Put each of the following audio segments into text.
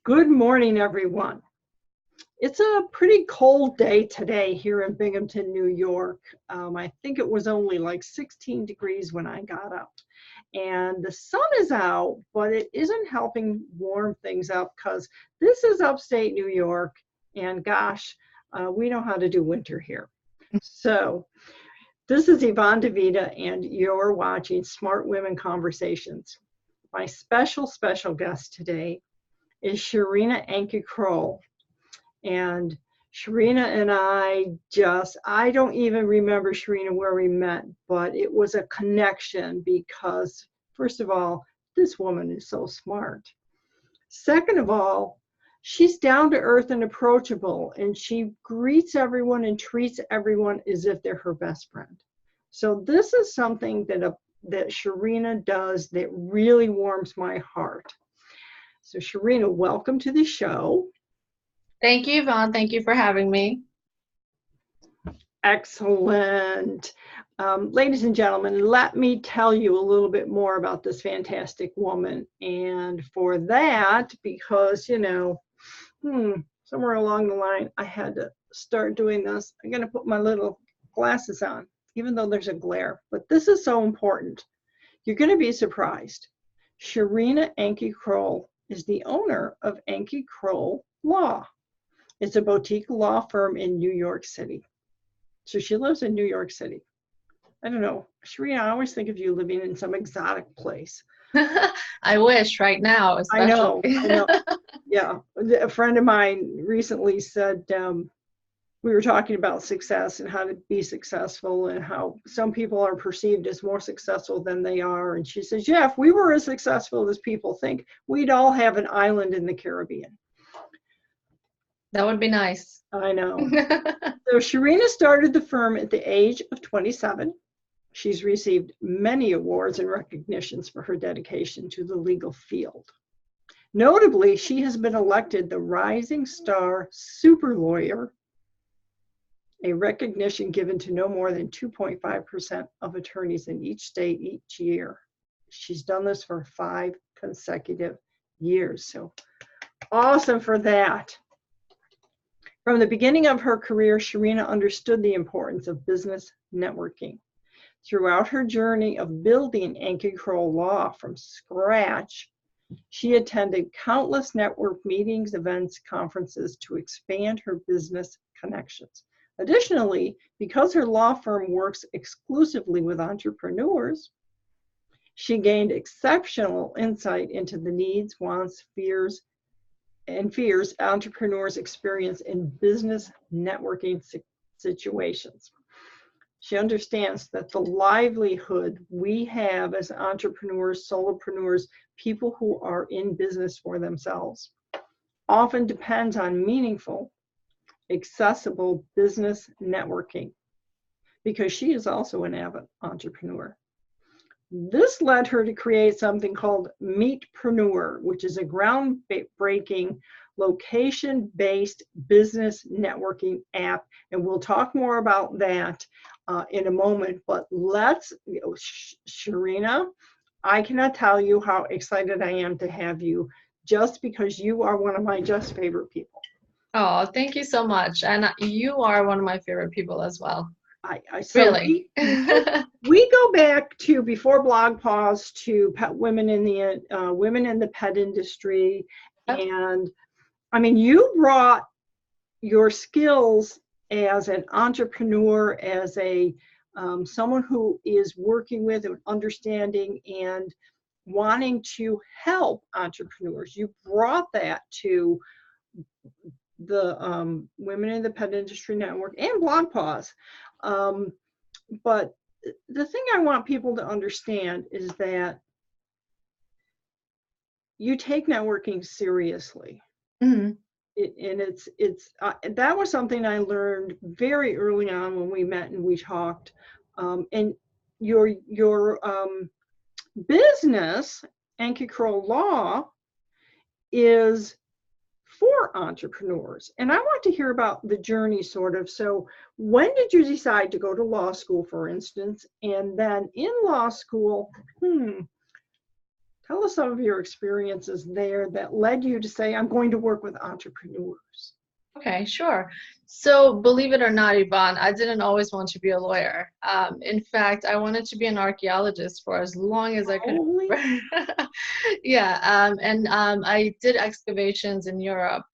Good morning, everyone. It's a pretty cold day today here in Binghamton, New York. I think it was only like 16 degrees when I got up. And the sun is out, but it isn't helping warm things up because this is upstate New York. And gosh, we know how to do winter here. So this is Yvonne DeVita, and you're watching Smart Women Conversations. My special guest today is Shahrina and Krol. And Shahrina and I don't even remember, Shahrina, where we met, but it was a connection because, first of all, this woman is so smart. Second of all, she's down to earth and approachable, and she greets everyone and treats everyone as if they're her best friend. So this is something that Shahrina does that really warms my heart. So Shahrina, welcome to the show. Thank you, Yvonne. Thank you for having me. Excellent. Ladies and gentlemen, let me tell you a little bit more about this fantastic woman. And for that, because, somewhere along the line, I had to start doing this. I'm going to put my little glasses on, even though there's a glare. But this is so important. You're going to be surprised. Shahrina Ankhi Krol is the owner of Ankhi Krol Law. It's a boutique law firm in New York City. So she lives in New York City. I don't know, Shahrina, I always think of you living in some exotic place. I wish right now, especially. I know. Yeah, a friend of mine recently said, we were talking about success and how to be successful and how some people are perceived as more successful than they are. And she says, yeah, if we were as successful as people think, we'd all have an island in the Caribbean. That would be nice. I know. So Shahrina started the firm at the age of 27. She's received many awards and recognitions for her dedication to the legal field. Notably, she has been elected the Rising Star Super Lawyer, a recognition given to no more than 2.5% of attorneys in each state each year. She's done this for 5 consecutive years. So awesome for that. From the beginning of her career, Shahrina understood the importance of business networking. Throughout her journey of building Ankhi Krol Law from scratch, she attended countless network meetings, events, conferences to expand her business connections. Additionally, because her law firm works exclusively with entrepreneurs, she gained exceptional insight into the needs, wants, fears entrepreneurs experience in business networking situations. She understands that the livelihood we have as entrepreneurs, solopreneurs, people who are in business for themselves, often depends on meaningful, accessible business networking, because she is also an avid entrepreneur. This led her to create something called Meetpreneur, which is a groundbreaking location-based business networking app. And we'll talk more about that in a moment. But Shahrina, I cannot tell you how excited I am to have you, just because you are one of my just favorite people. Oh, thank you so much. And you are one of my favorite people as well. Really? We go back to before Blog Pause to women in the pet industry. Yep. And I mean, you brought your skills as an entrepreneur, as a someone who is working with and understanding and wanting to help entrepreneurs. You brought that to the Women in the Pet Industry Network and Blog Pause. But the thing I want people to understand is that you take networking seriously. Mm-hmm. That was something I learned very early on when we met and we talked. And your business, Ankhi Krol Law, is for entrepreneurs. And I want to hear about the journey sort of. So when did you decide to go to law school, for instance? And then in law school, Tell us some of your experiences there that led you to say, I'm going to work with entrepreneurs. Okay, sure. So believe it or not, Yvonne, I didn't always want to be a lawyer. In fact, I wanted to be an archaeologist for as long as I could Holy, remember. Yeah, and I did excavations in Europe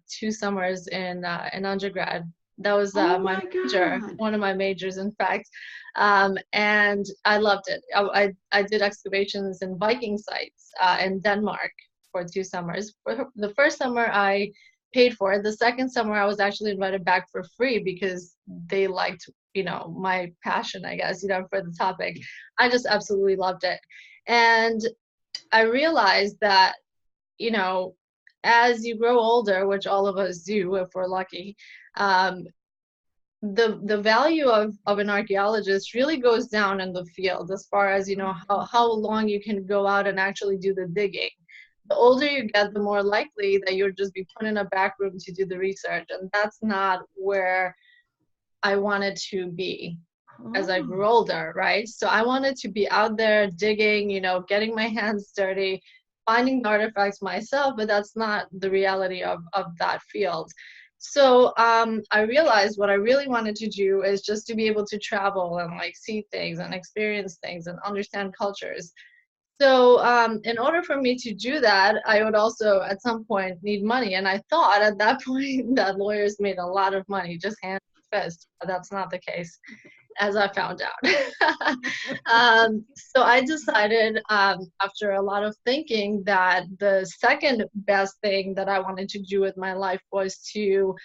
2 summers in undergrad. That was oh my my major, God. one of my majors, in fact. And I loved it. I did excavations in Viking sites in Denmark for 2 summers. For the first summer, I paid for it. The second summer, I was actually invited back for free because they liked, my passion, I guess, for the topic. I just absolutely loved it. And I realized that, you know, as you grow older, which all of us do if we're lucky, um, the value of an archaeologist really goes down in the field as far as, how long you can go out and actually do the digging. The older you get, the more likely that you'll just be put in a back room to do the research. And that's not where I wanted to be as I grew Oh, older, right? So I wanted to be out there digging, getting my hands dirty, finding the artifacts myself, but that's not the reality of that field. So I realized what I really wanted to do is just to be able to travel and like see things and experience things and understand cultures. So in order for me to do that, I would also at some point need money. And I thought at that point that lawyers made a lot of money, just hand and fist. But that's not the case, as I found out. So I decided after a lot of thinking that the second best thing that I wanted to do with my life was to,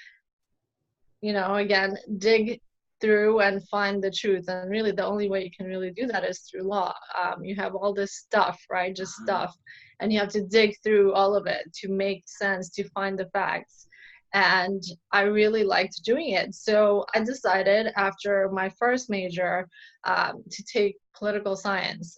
again, dig through and find the truth. And really, the only way you can really do that is through law. You have all this stuff, right? Just stuff. And you have to dig through all of it to make sense, to find the facts. And I really liked doing it. So I decided after my first major to take political science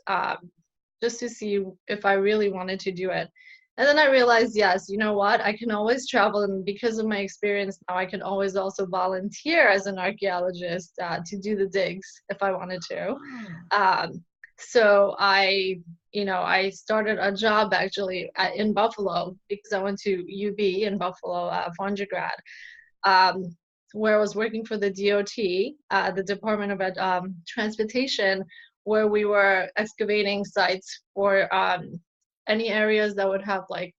just to see if I really wanted to do it. And then I realized, yes, you know what? I can always travel, and because of my experience now, I can always also volunteer as an archaeologist to do the digs if I wanted to. So I started a job actually in Buffalo because I went to UB in Buffalo for undergrad, where I was working for the DOT, the Department of Transportation, where we were excavating sites for any areas that would have like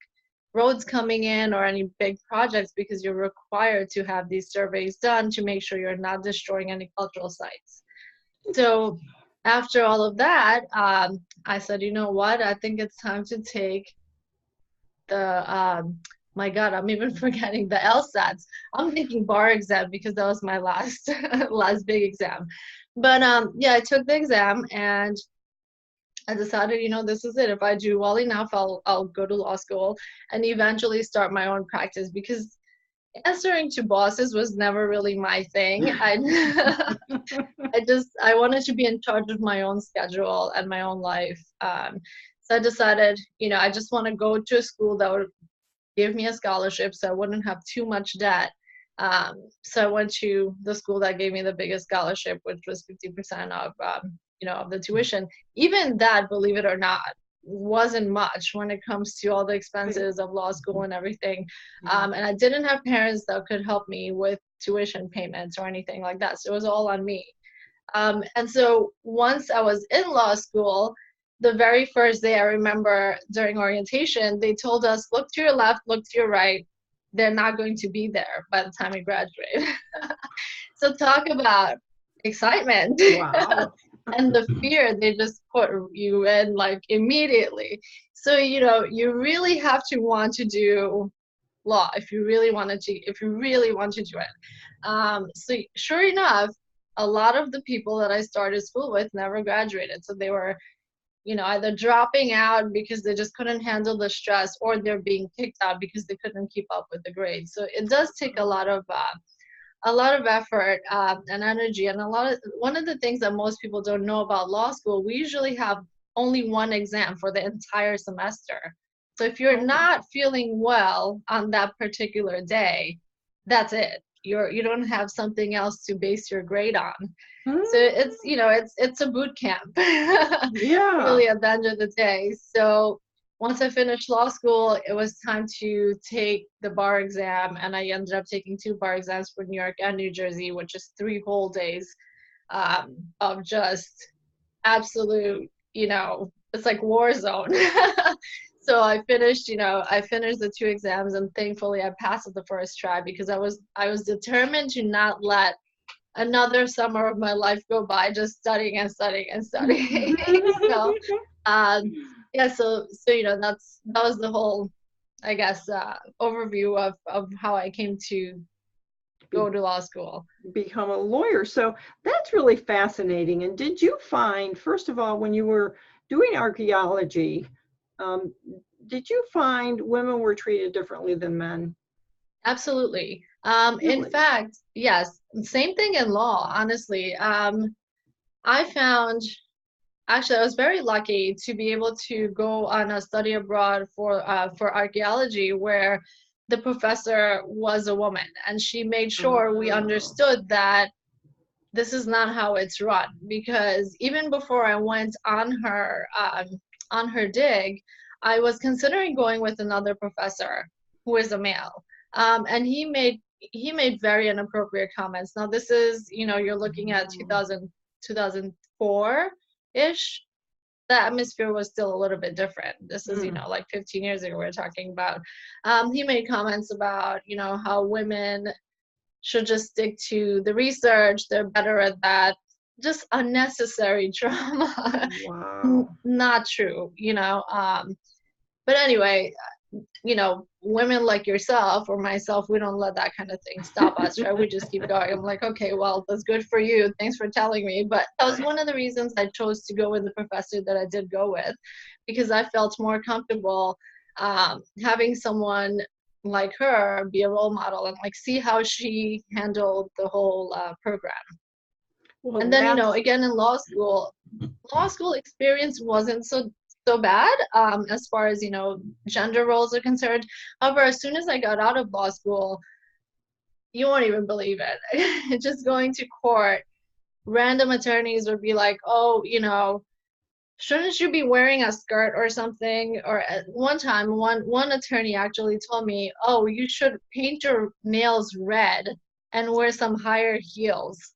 roads coming in or any big projects, because you're required to have these surveys done to make sure you're not destroying any cultural sites. So after all of that, I said, you know what, I think it's time to take the my God, I'm even forgetting the LSATs. I'm thinking bar exam because that was my last last big exam. But yeah, I took the exam and I decided, this is it. If I do well enough, I'll go to law school and eventually start my own practice, because answering to bosses was never really my thing. I wanted to be in charge of my own schedule and my own life. So I decided, I just want to go to a school that would give me a scholarship so I wouldn't have too much debt. So I went to the school that gave me the biggest scholarship, which was 50% of the tuition. Even that, believe it or not, wasn't much when it comes to all the expenses of law school and everything. And I didn't have parents that could help me with tuition payments or anything like that. So it was all on me. And so once I was in law school, the very first day I remember during orientation, they told us, look to your left, look to your right. They're not going to be there by the time we graduate. So talk about excitement. wow. And the fear they just put you in like immediately. So, you really have to want to do law if you really want to do it. So sure enough, a lot of the people that I started school with never graduated. So they were, either dropping out because they just couldn't handle the stress, or they're being kicked out because they couldn't keep up with the grades. So it does take a lot of effort and energy. And one of the things that most people don't know about law school, we usually have only one exam for the entire semester. So if you're not feeling well on that particular day, that's it. You don't have something else to base your grade on. So it's a boot camp. Yeah. Really at the end of the day. So once I finished law school, it was time to take the bar exam, and I ended up taking 2 bar exams for New York and New Jersey, which is 3 whole days of just absolute, it's like war zone. So I finished the 2 exams, and thankfully I passed the first try, because I was determined to not let another summer of my life go by just studying and studying and studying. So yeah, so that was the whole, I guess, overview of how I came to go to law school. Become a lawyer. So that's really fascinating. And did you find, first of all, when you were doing archaeology, did you find women were treated differently than men? Absolutely. Really? In fact, yes, same thing in law, honestly. I found, actually, I was very lucky to be able to go on a study abroad for archaeology, where the professor was a woman, and she made sure we understood that this is not how it's run. Because even before I went on her dig, I was considering going with another professor who is a male, and he made very inappropriate comments. Now this is, you're looking at 2004-ish. The atmosphere was still a little bit different. This is, like 15 years ago we're talking about. He made comments about, how women should just stick to the research. They're better at that. Just unnecessary drama. Wow. Not true, But anyway, women like yourself or myself, we don't let that kind of thing stop us, right? We just keep going. I'm like, okay, well, that's good for you. Thanks for telling me. But that was one of the reasons I chose to go with the professor that I did go with, because I felt more comfortable having someone like her be a role model and like see how she handled the whole program. Well, And then, again, in law school experience wasn't so bad as far as, gender roles are concerned. However, as soon as I got out of law school, you won't even believe it. Just going to court, random attorneys would be like, oh, shouldn't you be wearing a skirt or something? Or at one time, one attorney actually told me, oh, you should paint your nails red and wear some higher heels,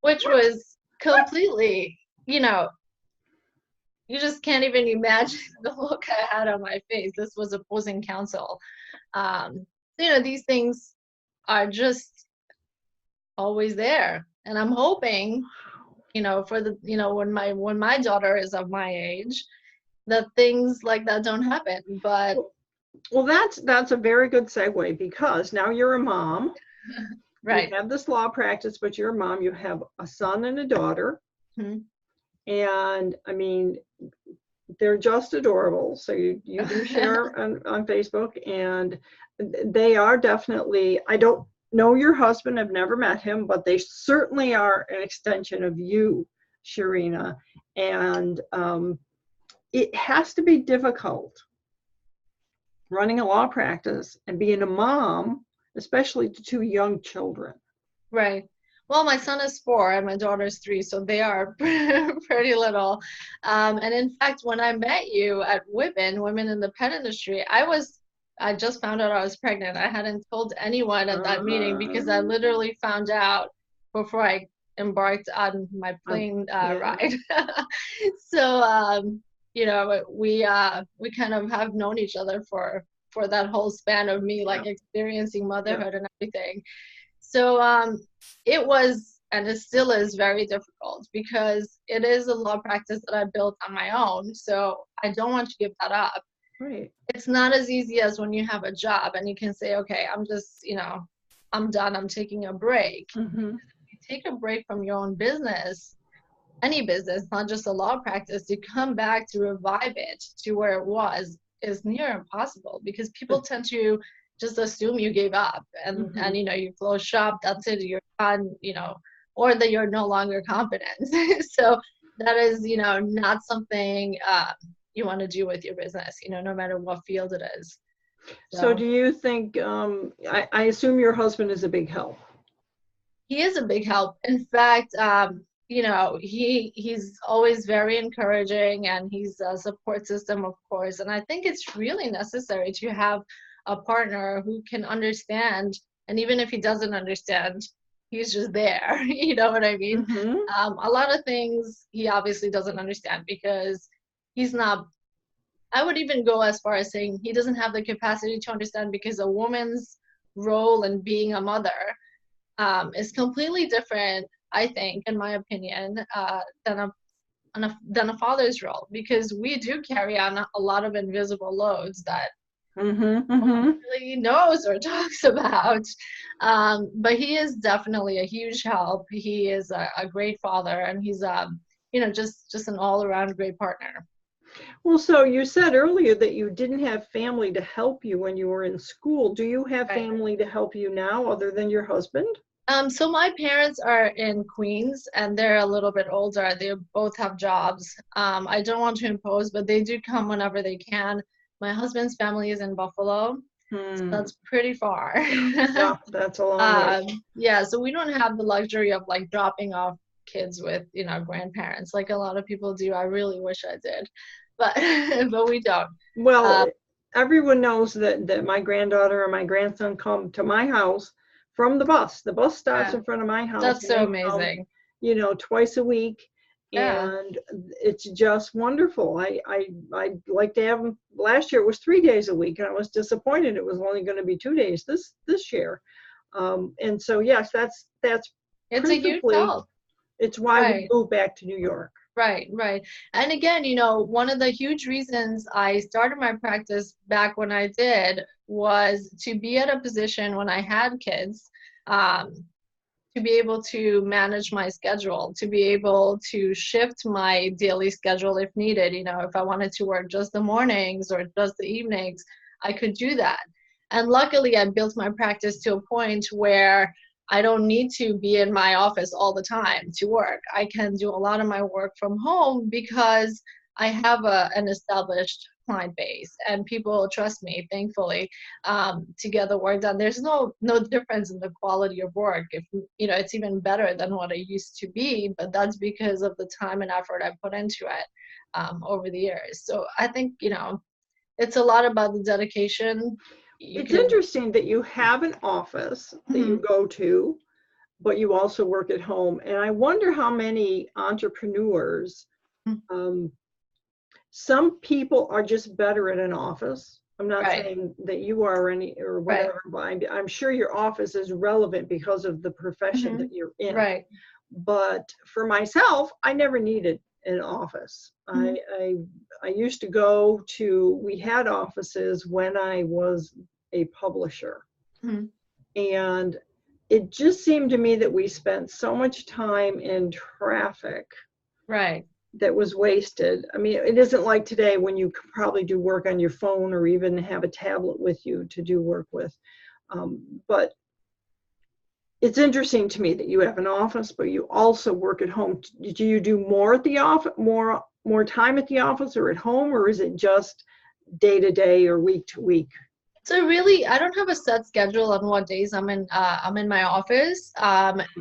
which was completely, you just can't even imagine the look I had on my face. This was opposing counsel. These things are just always there. And I'm hoping, for the, when my daughter is of my age, that things like that don't happen. But well, that's a very good segue, because now you're a mom. right. You have this law practice, but you're a mom. You have a son and a daughter. Mm-hmm. And I mean, they're just adorable. So you do share on Facebook, and they are definitely, I don't know your husband, I've never met him, but they certainly are an extension of you, Shahrina. And it has to be difficult running a law practice and being a mom, especially to 2 young children. Right. Well, my son is 4 and my daughter is 3, so they are pretty little. And in fact, when I met you at Women in the Pet Industry, I just found out I was pregnant. I hadn't told anyone at that meeting, because I literally found out before I embarked on my plane ride. So, we kind of have known each other for that whole span of me, like experiencing motherhood and everything. So it was, and it still is, very difficult, because it is a law practice that I built on my own. So I don't want to give that up. Right. It's not as easy as when you have a job and you can say, okay, I'm just, I'm done. I'm taking a break. Mm-hmm. If you take a break from your own business, any business, not just a law practice, to come back to revive it to where it was is near impossible, because people tend to just assume you gave up and you close shop, that's it, you're done, or that you're no longer competent. So that is, not something you want to do with your business, no matter what field it is. So do you think, I assume your husband is a big help? He is a big help. In fact, you know, he's always very encouraging, and he's a support system, of course. And I think it's really necessary to have a partner who can understand, and even if he doesn't understand, he's just there. You know what I mean? Mm-hmm. A lot of things he obviously doesn't understand because he's not. I would even go as far as saying he doesn't have the capacity to understand, because a woman's role in being a mother is completely different, I think, in my opinion, than a father's role, because we do carry on a lot of invisible loads that Mm-hmm. no one Mm-hmm. really knows or talks about. But he is definitely a huge help. He is a great father, and he's you know, just an all-around great partner. Well, so you said earlier that you didn't have family to help you when you were in school. Do you have Right. family to help you now other than your husband? So my parents are in Queens, and they're a little bit older. They both have jobs. I don't want to impose, but they do come whenever they can. My husband's family is in Buffalo, so Hmm. that's pretty far. Yeah, that's a long way. Yeah, so we don't have the luxury of like dropping off kids with, you know, grandparents like a lot of people do. I really wish I did, but but we don't. Well, Uh, everyone knows that my granddaughter and my grandson come to my house from the bus. The bus stops yeah, in front of my house, that's and so they come, amazing. you know, twice a week, Yeah. and it's just wonderful. I like to have them. Last year it was 3 days a week, and I was disappointed it was only going to be 2 days this year. And so yes, that's It's a huge principally help. it's why we Right. moved back to New York. Right, right. And again, you know, one of the huge reasons I started my practice back when I did was to be at a position when I had kids, um, to be able to manage my schedule, to be able to shift my daily schedule if needed. You know, if I wanted to work just the mornings or just the evenings, I could do that. And luckily, I built my practice to a point where I don't need to be in my office all the time to work. I can do a lot of my work from home because I have an established client base, and people trust me, thankfully, to get the work done. There's no difference in the quality of work. If you know, it's even better than what it used to be, but that's because of the time and effort I put into it over the years. So I think, you know, it's a lot about the dedication. You It's can. interesting that you have an office that you Mhm. go to, but you also work at home. And I wonder how many entrepreneurs, um, some people are just better at an office. I'm not Right, saying that you are any or right, whatever, but I'm sure your office is relevant because of the profession hmm that you're in. right. But for myself, I never needed an office. Mhm. I used to go to, we had offices when I was a publisher. Mhm. And it just seemed to me that we spent so much time in traffic Right. that was wasted. I mean, it isn't like today when you could probably do work on your phone or even have a tablet with you to do work with. But it's interesting to me that you have an office, but you also work at home. Do you do more at the office, more time at the office or at home, or is it just day to day or week to week? So really, I don't have a set schedule on what days I'm in my office.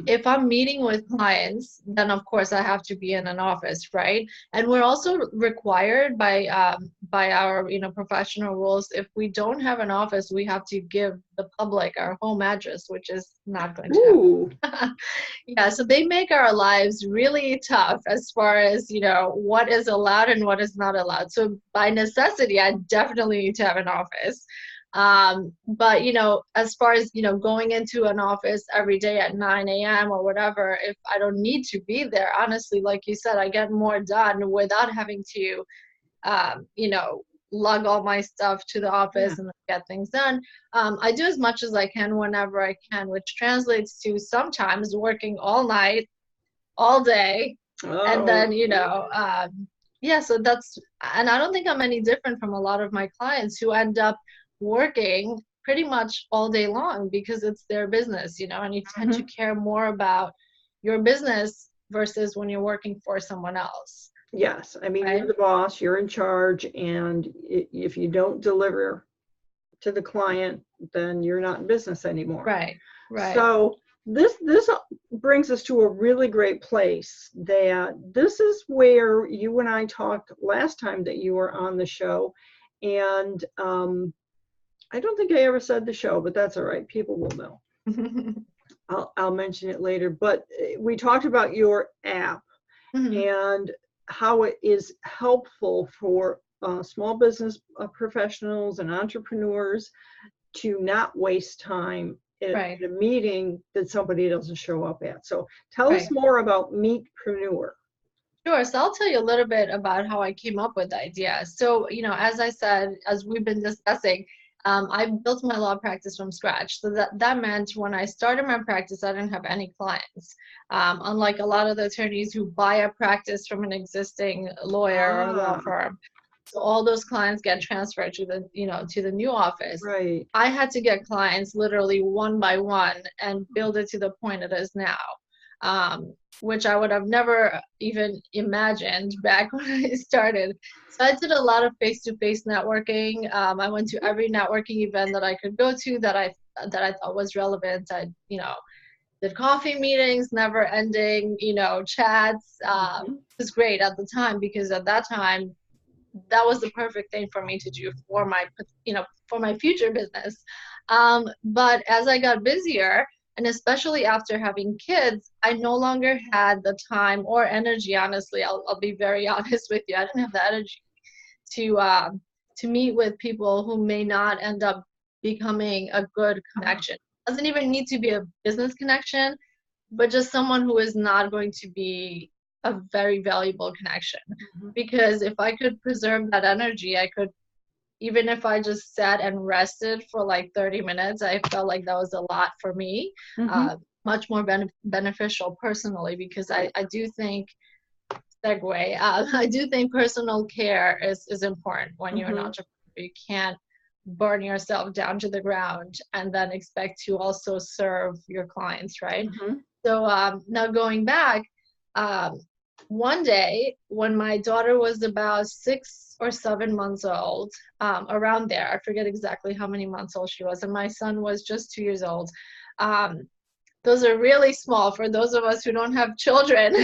If I'm meeting with clients, then of course I have to be in an office, right? And we're also required by our, you know, professional rules. If we don't have an office, we have to give the public our home address, which is not going to Ooh, happen. Yeah, so they make our lives really tough as far as, you know, what is allowed and what is not allowed. So by necessity, I definitely need to have an office. But you know, as far as, you know, going into an office every day at 9 a.m. or whatever, if I don't need to be there, honestly, like you said, I get more done without having to, you know, lug all my stuff to the yeah. office and get things done. I do as much as I can whenever I can, which translates to sometimes working all night, all day, and Oh, then, you know, yeah, so that's, and I don't think I'm any different from a lot of my clients who end up working pretty much all day long because it's their business, you know, and you tend to mhm. care more about your business versus when you're working for someone else, Yes. I mean, you're right? the boss, you're in charge, and if you don't deliver to the client, then you're not in business anymore. Right, right. So this brings us to a really great place, that this is where you and I talked last time that you were on the show. And I don't think I ever said the show, but that's all right. People will know. I'll mention it later. But we talked about your app and how it is helpful for small business professionals and entrepreneurs to not waste time at a meeting that somebody doesn't show up at. So tell us more about Meetpreneur. Sure. So I'll tell you a little bit about how I came up with the idea. So, you know, as I said, as we've been discussing, I built my law practice from scratch. So that meant when I started my practice, I didn't have any clients. Unlike a lot of the attorneys who buy a practice from an existing lawyer or law firm. So all those clients get transferred to the, you know, to the new office. Right. I had to get clients literally one by one and build it to the point it is now, which I would have never even imagined back when I started. So I did a lot of face-to-face networking. I went to every networking event that I could go to that I thought was relevant. I, you know, did coffee meetings, never ending, you know, chats. It was great at the time because at that time, that was the perfect thing for me to do for my, you know, for my future business. But as I got busier, and especially after having kids, I no longer had the time or energy, honestly. I'll be very honest with you. I didn't have the energy to meet with people who may not end up becoming a good connection. It doesn't even need to be a business connection, but just someone who is not going to be a very valuable connection. Because if I could preserve that energy, I could, even if I just sat and rested for like 30 minutes, I felt like that was a lot for me. Much more beneficial personally, because I do think, I do think personal care is important when you're an entrepreneur. You can't burn yourself down to the ground and then expect to also serve your clients, right? So now going back, one day when my daughter was about 6 or 7 months old, around there, I forget exactly how many months old she was, and my son was just 2 years old. Those are really small for those of us who don't have children.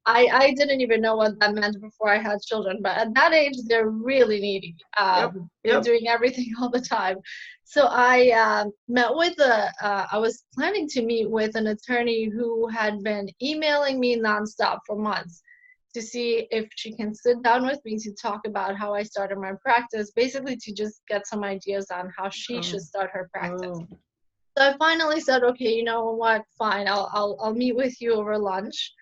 I didn't even know what that meant before I had children, but at that age, they're really needy. They're doing everything all the time. So I met with I was planning to meet with an attorney who had been emailing me nonstop for months to see if she can sit down with me to talk about how I started my practice, basically to just get some ideas on how she should start her practice. So I finally said, okay, you know what, fine, I'll meet with you over lunch.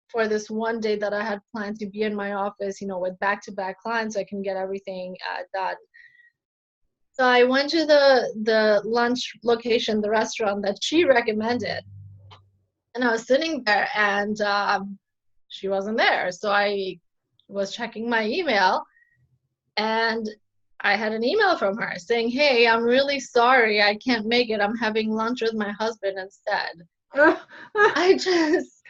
For this one day that I had planned to be in my office, you know, with back-to-back clients, I can get everything done. So I went to the lunch location, the restaurant that she recommended, and I was sitting there, and she wasn't there. So I was checking my email, and I had an email from her saying, hey, I'm really sorry, I can't make it. I'm having lunch with my husband instead. I just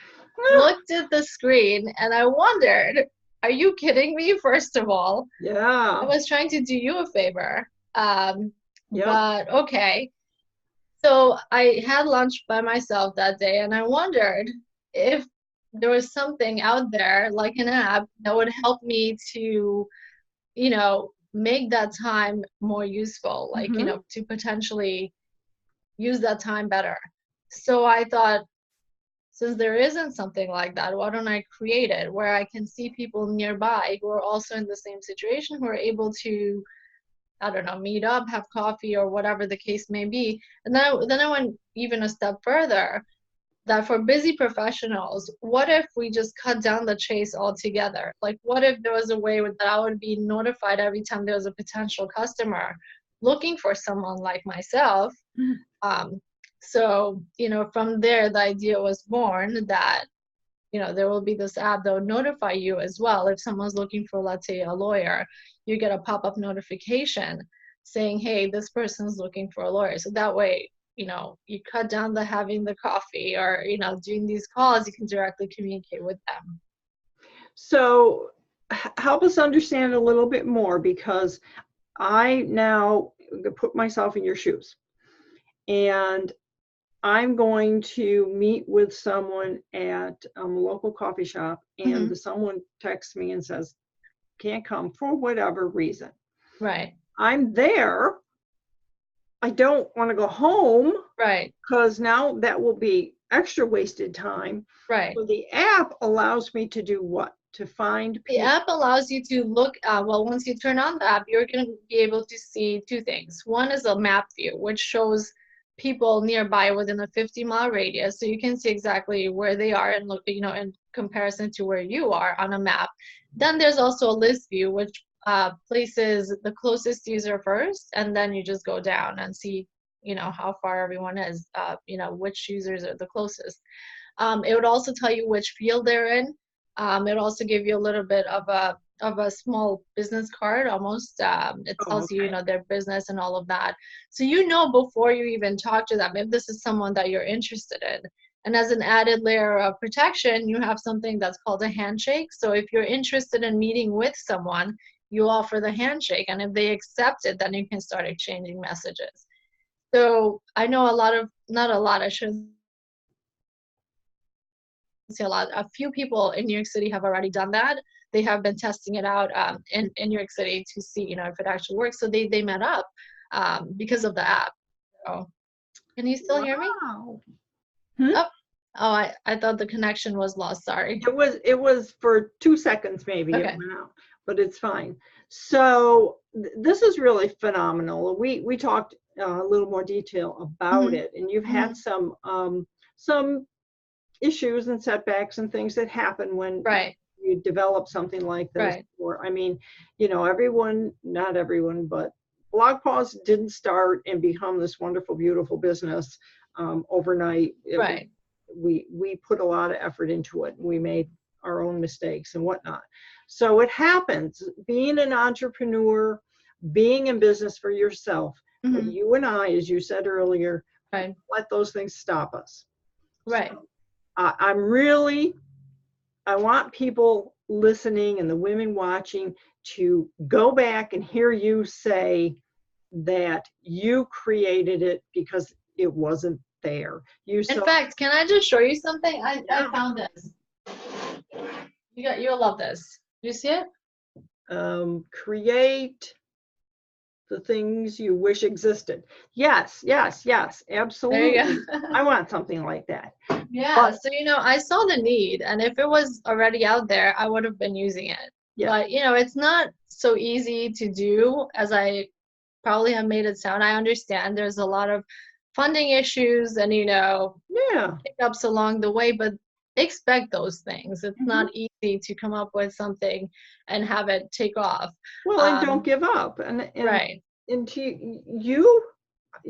looked at the screen and I wondered, are you kidding me? First of all, I was trying to do you a favor. But okay. So I had lunch by myself that day, and I wondered if there was something out there like an app that would help me to, you know, make that time more useful, like, you know, to potentially use that time better. So I thought, since there isn't something like that, why don't I create it where I can see people nearby who are also in the same situation, who are able to, I don't know, meet up, have coffee, or whatever the case may be. And then I went even a step further, that for busy professionals, what if we just cut down the chase altogether? Like, what if there was a way that I would be notified every time there was a potential customer looking for someone like myself? So, you know, from there, the idea was born that, you know, there will be this app that will notify you as well. If someone's looking for, let's say, a lawyer, you get a pop-up notification saying, hey, this person's looking for a lawyer. So that way, you know, you cut down the having the coffee or, you know, doing these calls, you can directly communicate with them. So help us understand a little bit more, because I now put myself in your shoes. And I'm going to meet with someone at a local coffee shop, and Mhm. someone texts me and says, can't come for whatever reason. Right. I'm there. I don't want to go home Right. because now that will be extra wasted time. Right. So the app allows me to do what? To find The people. app allows you to look, well, once you turn on the app, you're going to be able to see two things. One is a map view, which shows people nearby within a 50-mile radius. So you can see exactly where they are and look, in comparison to where you are on a map. Then there's also a list view, which places the closest user first, and then you just go down and see, how far everyone is, which users are the closest. It would also tell you which field they're in. It also give you a little bit of a small business card almost. It Oh, tells you, okay. their business and all of that. So before you even talk to them if this is someone that you're interested in. And as an added layer of protection, you have something that's called a handshake. So if you're interested in meeting with someone, you offer the handshake. And if they accept it, then you can start exchanging messages. So I know not a lot, I shouldn't say a lot. A few people in New York City have already done that. They have been testing it out in New York City to see, if it actually works. So they met up because of the app. So, can you still hear me? Wow. Hmm? Oh, I thought the connection was lost. Sorry. It was for 2 seconds maybe it Okay. went out, but it's fine. So this is really phenomenal. We talked a little more detail about Hmm. it, and you've Hmm. had some issues and setbacks and things that happen when Right. you develop something like this. Right. Or I mean, everyone, not everyone, but Blog Pause didn't start and become this wonderful, beautiful business overnight. Right. We put a lot of effort into it. We made our own mistakes and whatnot. So it happens. Being an entrepreneur, being in business for yourself, but Hmm. you and I, as you said earlier, Right. let those things stop us. Right. So I want people listening and the women watching to go back and hear you say that you created it because it wasn't there. You In saw, fact, can I just show you something? I yeah, found this. You'll love this. Do you see it? create the things you wish existed. Yes, yes, yes, There you absolutely. go. I want something like that. Yeah, But so I saw the need, and if it was already out there, I would have been using it. yeah, But it's not so easy to do as I probably have made it sound. I understand there's a lot of funding issues and yeah. hiccups along the way, but expect those things. It's Mhm. not easy to come up with something and have it take off. Well, and don't Um, give up. right. And you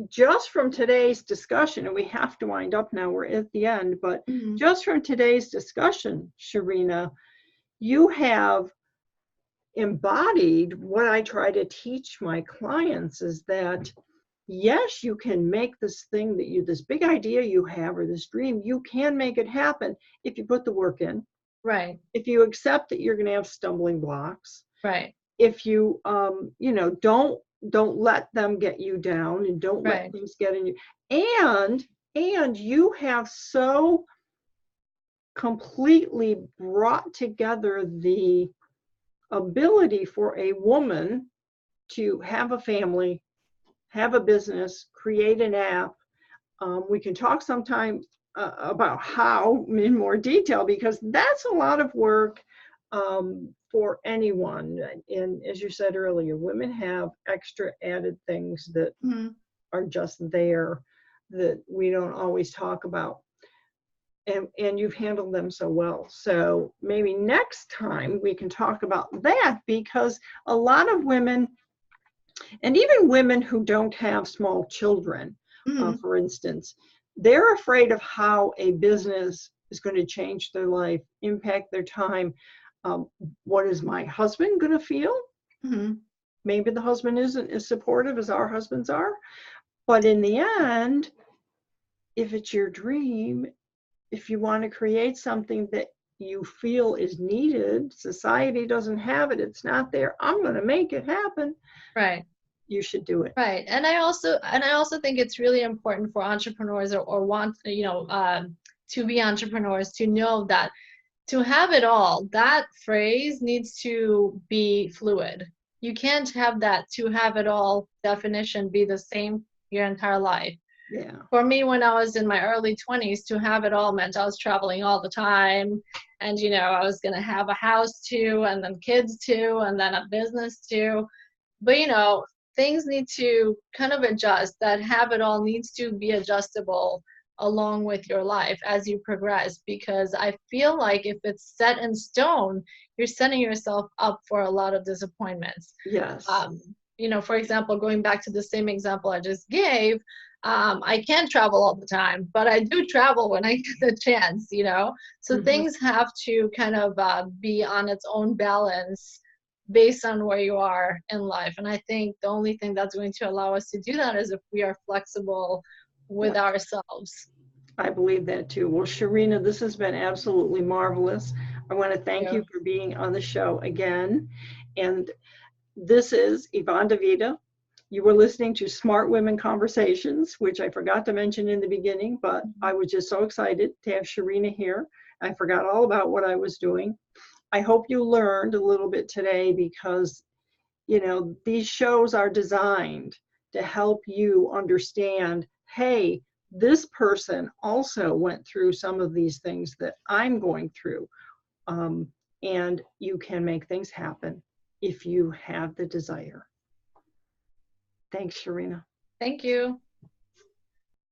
just from today's discussion, and we have to wind up now, we're at the end, but Hmm. just from today's discussion, Shahrina, you have embodied what I try to teach my clients is that yes, you can make this thing this big idea you have or this dream, you can make it happen if you put the work in, Right. if you accept that you're going to have stumbling blocks, Right. if you don't let them get you down and don't let Right. things get in you, and you have so completely brought together the ability for a woman to have a family, have a business, create an app. We can talk sometime about how in more detail, because that's a lot of work for anyone. And as you said earlier, women have extra added things that Hmm. are just there that we don't always talk about. And you've handled them so well. So maybe next time we can talk about that, because a lot of women, and even women who don't have small children, Hmm. for instance, they're afraid of how a business is going to change their life, impact their time. What is my husband going to feel? Hmm. Maybe the husband isn't as supportive as our husbands are. But in the end, if it's your dream, if you want to create something that you feel is needed, society doesn't have it, it's not there, I'm going to make it happen. Right. you should do it. Right. And I also think it's really important for entrepreneurs or want, to be entrepreneurs to know that to have it all, that phrase needs to be fluid. You can't have that to have it all definition be the same your entire life. Yeah. For me, when I was in my early 20s, to have it all meant I was traveling all the time. And, I was going to have a house too, and then kids too, and then a business too. But, things need to kind of adjust. That have it all needs to be adjustable along with your life as you progress, because I feel like if it's set in stone, you're setting yourself up for a lot of disappointments. Yes. For example, going back to the same example I just gave, I can't travel all the time, but I do travel when I get the chance, So things have to kind of be on its own balance based on where you are in life. And I think the only thing that's going to allow us to do that is if we are flexible with ourselves. I believe that too. Well, Shahrina, this has been absolutely marvelous. I want to thank you for being on the show again. And this is Yvonne DeVita. You were listening to Smart Women Conversations, which I forgot to mention in the beginning, but I was just so excited to have Shahrina here. I forgot all about what I was doing. I hope you learned a little bit today, because, these shows are designed to help you understand, hey, this person also went through some of these things that I'm going through. And you can make things happen if you have the desire. Thanks, Shahrina. Thank you.